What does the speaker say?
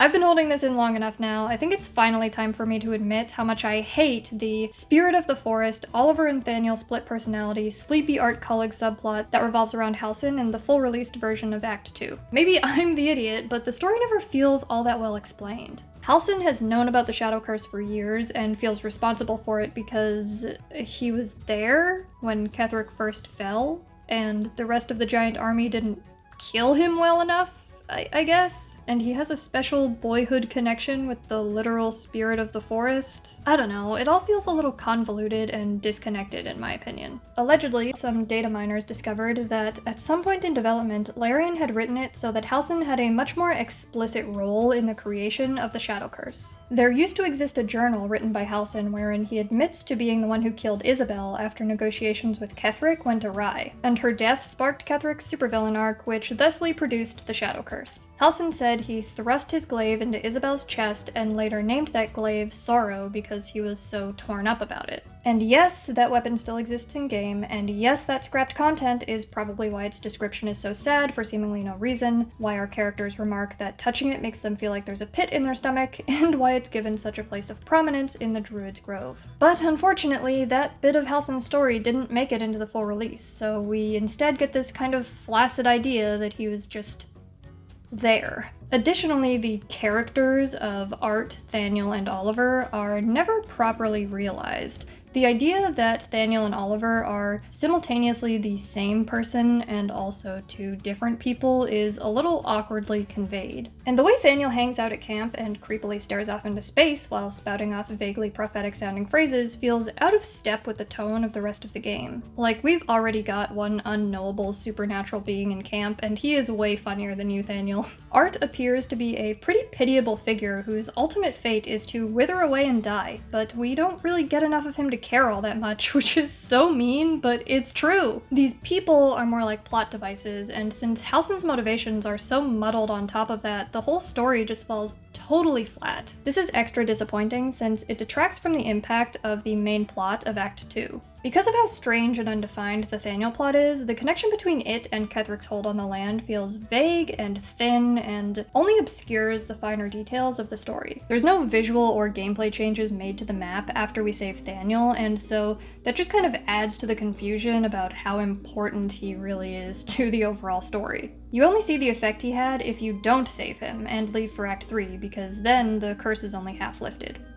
I've been holding this in long enough now. I think it's finally time for me to admit how much I hate the Spirit of the Forest, Oliver and Thaniel split personality, sleepy art culling subplot that revolves around Halsin in the full released version of Act 2. Maybe I'm the idiot, but the story never feels all that well explained. Halsin has known about the Shadow Curse for years and feels responsible for it because he was there when Ketheric first fell, and the rest of the giant army didn't kill him well enough, I guess? And he has a special boyhood connection with the literal spirit of the forest. I don't know, it all feels a little convoluted and disconnected in my opinion. Allegedly, some data miners discovered that at some point in development, Larian had written it so that Halsin had a much more explicit role in the creation of the Shadow Curse. There used to exist a journal written by Halsin wherein he admits to being the one who killed Isobel after negotiations with Ketheric went awry, and her death sparked Ketheric's supervillain arc, which thusly produced the Shadow Curse. Halsin said he thrust his glaive into Isobel's chest and later named that glaive Sorrow because he was so torn up about it. And yes, that weapon still exists in-game, and yes, that scrapped content is probably why its description is so sad for seemingly no reason, why our characters remark that touching it makes them feel like there's a pit in their stomach, and why it's given such a place of prominence in the Druid's Grove. But unfortunately, that bit of Halsin's story didn't make it into the full release, so we instead get this kind of flaccid idea that he was just there. Additionally, the characters of Art, Thaniel, and Oliver are never properly realized. The idea that Thaniel and Oliver are simultaneously the same person and also two different people is a little awkwardly conveyed. And the way Thaniel hangs out at camp and creepily stares off into space while spouting off vaguely prophetic sounding phrases feels out of step with the tone of the rest of the game. Like, we've already got one unknowable supernatural being in camp, and he is way funnier than you, Thaniel. Art appears to be a pretty pitiable figure whose ultimate fate is to wither away and die, but we don't really get enough of him to care all that much, which is so mean, but it's true. These people are more like plot devices, and since Halsin's motivations are so muddled on top of that, the whole story just falls totally flat. This is extra disappointing since it detracts from the impact of the main plot of Act 2. Because of how strange and undefined the Thaniel plot is, the connection between it and Ketheric's hold on the land feels vague and thin and only obscures the finer details of the story. There's no visual or gameplay changes made to the map after we save Thaniel, and so that just kind of adds to the confusion about how important he really is to the overall story. You only see the effect he had if you don't save him and leave for Act 3, because then the curse is only half lifted.